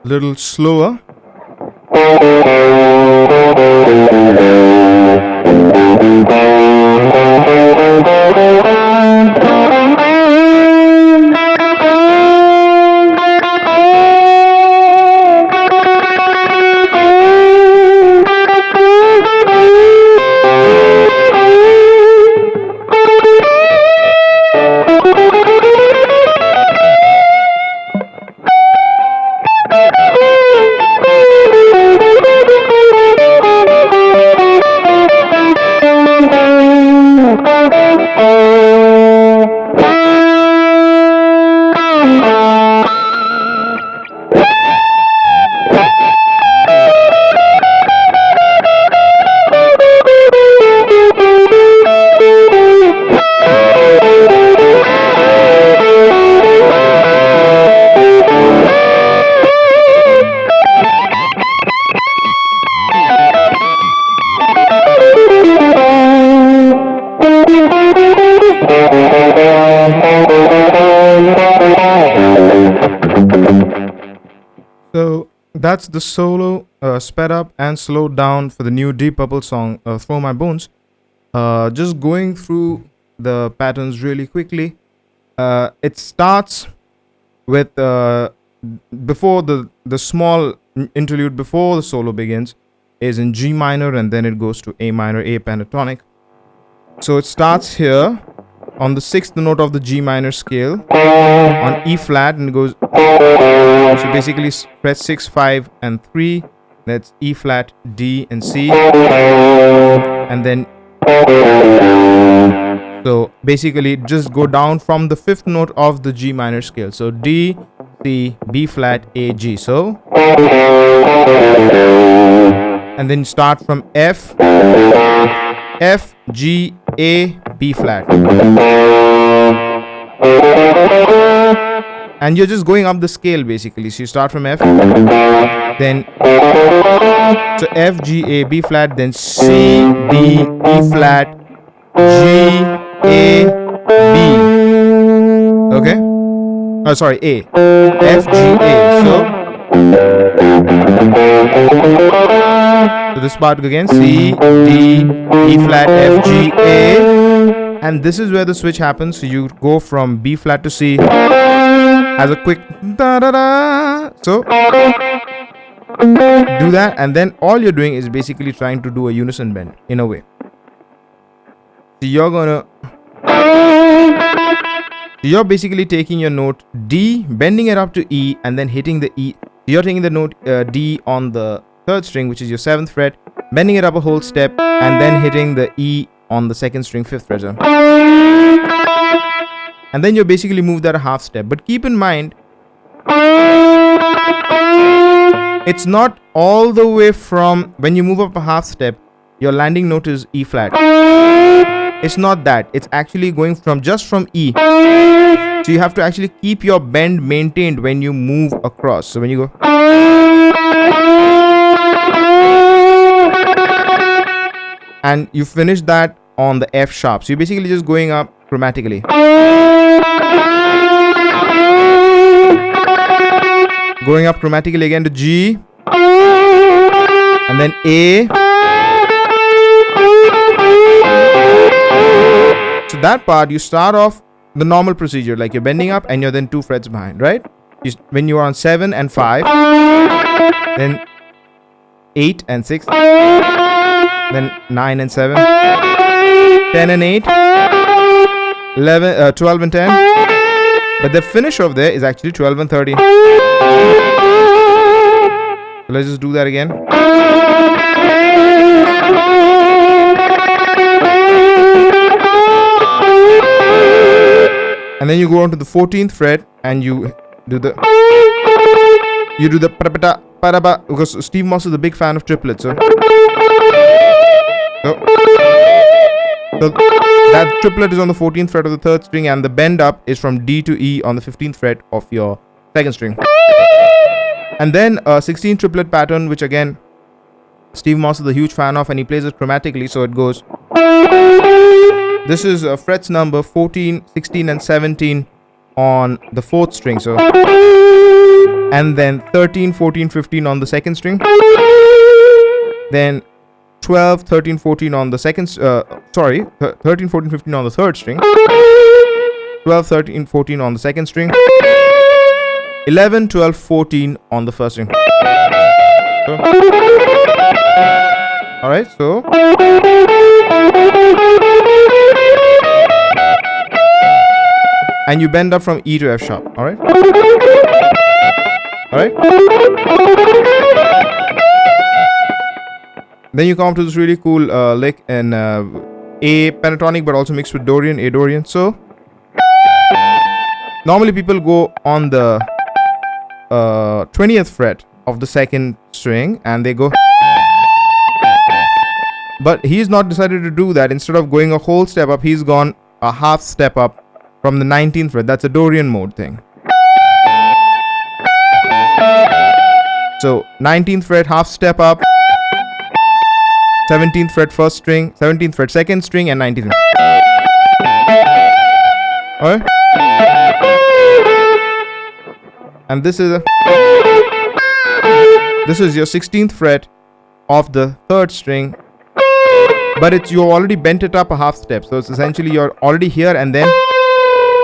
Little slower. So that's the solo sped up and slowed down for the new Deep Purple song, Throw My Bones. Just going through the patterns really quickly. It starts with before the small interlude before the solo begins is in G minor, and then it goes to A minor, A pentatonic. So it starts here on the 6th note of the G minor scale on E flat, and it goes, so basically press 6, 5 and 3, that's E flat, D and C, and then so basically just go down from the 5th note of the G minor scale, so D, C, B flat, A, G, so, and then start from F, F, G, A, B flat, and you're just going up the scale basically. So you start from F, then so F, G, A, B flat, then C, D, E flat, G, A, B. Okay? Oh, sorry, A. F, G, A. So this part again, C, D, E flat, F, G, A, and this is where the switch happens. So you go from B flat to C as a quick da da da. So do that, and then all you're doing is basically trying to do a unison bend in a way. So you're basically taking your note D, bending it up to E, and then hitting the E. You're taking the note D on the 3rd string, which is your 7th fret, bending it up a whole step, and then hitting the E on the 2nd string, 5th fret. And then you basically move that a half step. But keep in mind, it's not all the way from when you move up a half step, your landing note is E flat. It's not that. It's actually going from just from E. So you have to actually keep your bend maintained when you move across. So when you go, and you finish that on the F sharp. So you're basically just going up chromatically. Going up chromatically again to G, and then A. So that part, you start off the normal procedure, like you're bending up and you're then 2 frets behind, right? When you are on 7 and 5, then 8 and 6, then 9 and 7, 10 and 8, 11, 12 and 10. But the finish of there is actually 12 and 13. So let's just do that again. And then you go on to the 14th fret and you do the paraba, because Steve Moss is a big fan of triplets. So that triplet is on the 14th fret of the 3rd string, and the bend up is from D to E on the 15th fret of your 2nd string. And then a 16 triplet pattern, which again Steve Moss is a huge fan of, and he plays it chromatically. So it goes, this is frets number 14, 16 and 17 on the 4th string. So, and then 13, 14, 15 on the 2nd string. Then 12, 13, 14 on the 13, 14, 15 on the 3rd string. 12, 13, 14 on the 2nd string. 11, 12, 14 on the 1st string. So, alright, so and you bend up from E to F sharp. Alright? Alright? Then you come up to this really cool lick in A pentatonic, but also mixed with Dorian, A Dorian. So normally people go on the 20th fret of the 2nd string and they go, but he's not decided to do that. Instead of going a whole step up, he's gone a half step up from the 19th fret. That's a Dorian mode thing. So 19th fret half step up, 17th fret 1st string, 17th fret 2nd string, and 19th. Alright? And this is your 16th fret of the 3rd string, but you already bent it up a half step. So it's essentially you're already here and then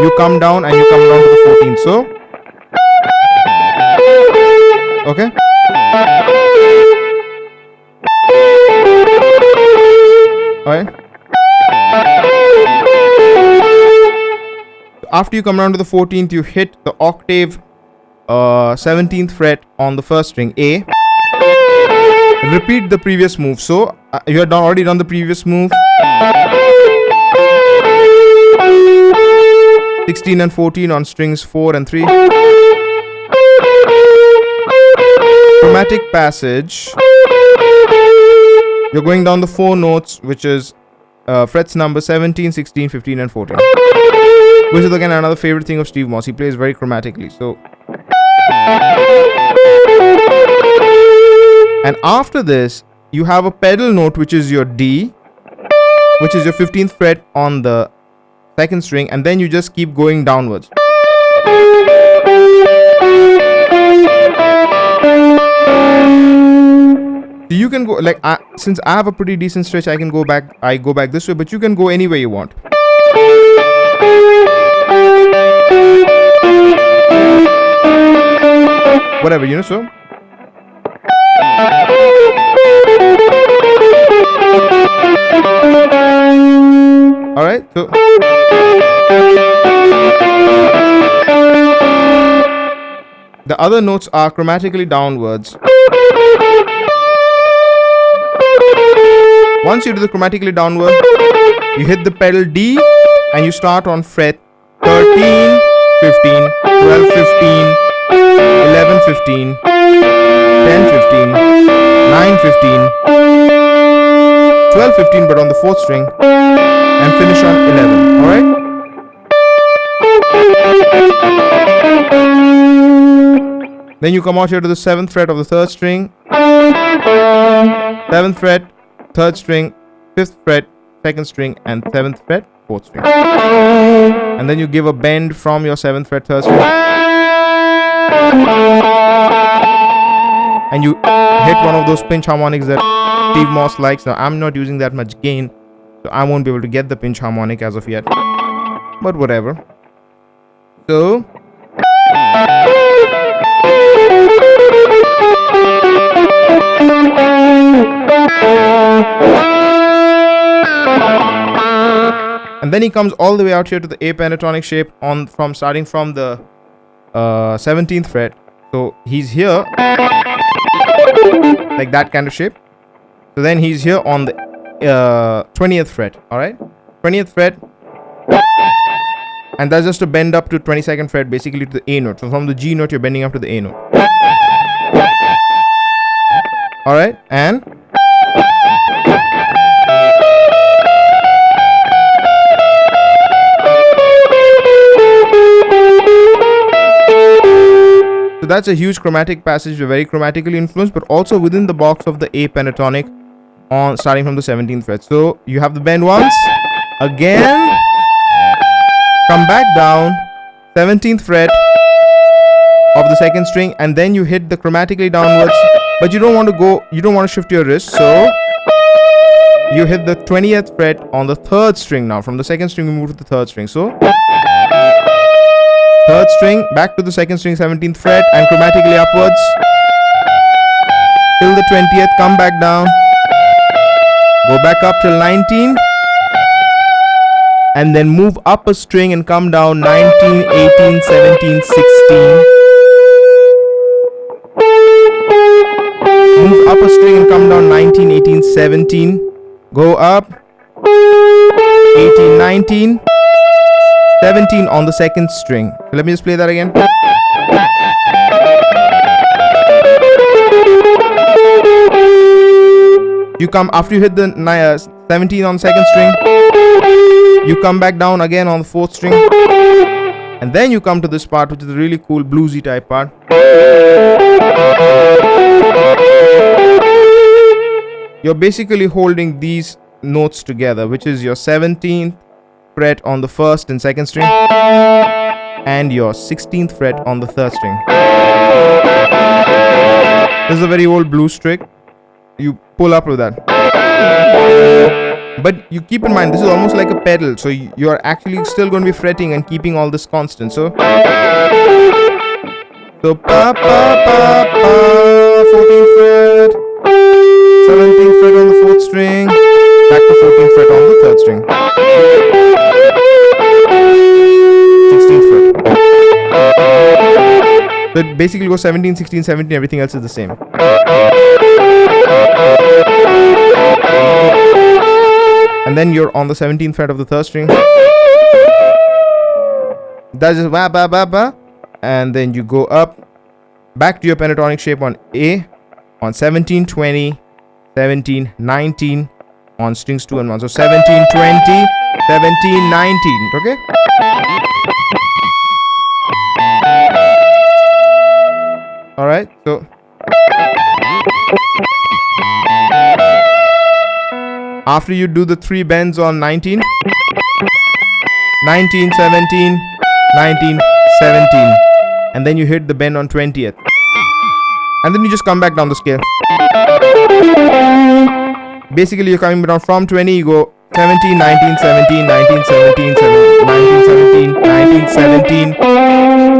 you come down and you come down to the 14th. So okay. Alright. After you come down to the 14th, you hit the octave 17th fret on the 1st string, A. Repeat the previous move. So you had already done the previous move. 16 and 14 on strings 4 and 3. Chromatic passage. You're going down the 4 notes, which is frets number 17, 16, 15, and 14. Which is again another favorite thing of Steve Moss. He plays very chromatically. So, and after this, you have a pedal note, which is your D, which is your 15th fret on the 2nd string, and then you just keep going downwards. So you can go like since I have a pretty decent stretch, I go back this way, but you can go any way you want. Whatever, you know, so alright, so the other notes are chromatically downwards. Once you do the chromatically downward, you hit the pedal D and you start on fret 13, 15, 12, 15, 11, 15, 10, 15, 9, 15, 12, 15, but on the 4th string, and finish on 11. Alright? Then you come out here to the 7th fret of the 3rd string, 7th fret, 3rd string, 5th fret, 2nd string, and 7th fret, 4th string. And then you give a bend from your 7th fret, 3rd string, and you hit one of those pinch harmonics that Steve Moss likes. Now I'm not using that much gain, so I won't be able to get the pinch harmonic as of yet, but whatever. So and then he comes all the way out here to the A pentatonic shape starting from the 17th fret. So he's here like that kind of shape. So then he's here on the 20th fret. Alright, 20th fret, and that's just a bend up to 22nd fret, basically to the A note. So from the G note you're bending up to the A note. Alright, and so that's a huge chromatic passage, very chromatically influenced, but also within the box of the A pentatonic on starting from the 17th fret. So you have the bend once, again, come back down, 17th fret of the second string, and then you hit the chromatically downwards, but you don't want to shift your wrist, so you hit the 20th fret on the third string. Now from the second string we move to the third string, so third string back to the second string, 17th fret, and chromatically upwards till the 20th, come back down, go back up till 19, and then move up a string and come down 19, 18, 17, 16. Move up a string and come down 19, 18, 17. Go up 18, 19, 17 on the second string. So let me just play that again. You come after you hit the 17 on the second string. You come back down again on the fourth string, and then you come to this part, which is a really cool bluesy type part. You're basically holding these notes together, which is your 17th fret on the first and second string, and your 16th fret on the third string. This is a very old blues trick. You pull up with that. But you keep in mind, this is almost like a pedal, so you're actually still going to be fretting and keeping all this constant. So pa pa pa pa, 14th fret, 17th fret on the fourth string, back to 14th fret on the third string, 16th fret. So it basically goes 17, 16, 17, everything else is the same. And then you're on the 17th fret of the third string. That's just ba ba ba ba. And then you go up back to your pentatonic shape on A on 17, 20, 17, 19 on strings 2 and 1. So 17, 20, 17, 19. Okay? Alright, so after you do the 3 bends on 19, 19, 17, 19, 17, and then you hit the bend on 20th, and then you just come back down the scale. Basically you're coming down from 20, you go 17, 19, 17, 19, 17, 19, 17, 19, 17,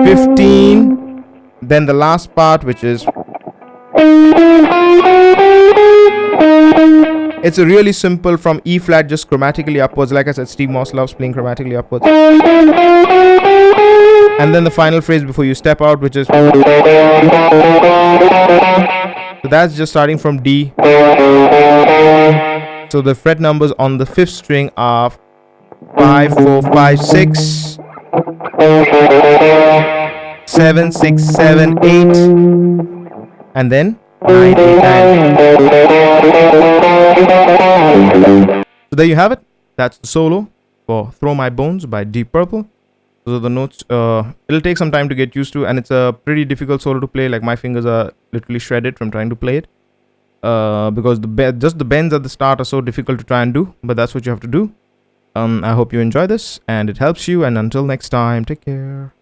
15, then the last part, which is, it's a really simple from E flat, just chromatically upwards. Like I said, Steve Moss loves playing chromatically upwards. And then the final phrase before you step out, which is, so that's just starting from D. So the fret numbers on the 5th string are 5, 4, 5, 6, 7, 6, 7, 8, and then 9, 8, 9. So there you have it. That's the solo for Throw My Bones by Deep Purple. Those are the notes. It'll take some time to get used to, and it's a pretty difficult solo to play. Like, my fingers are literally shredded from trying to play it, because just the bends at the start are so difficult to try and do, but that's what you have to do. I hope you enjoy this and it helps you, and until next time, take care.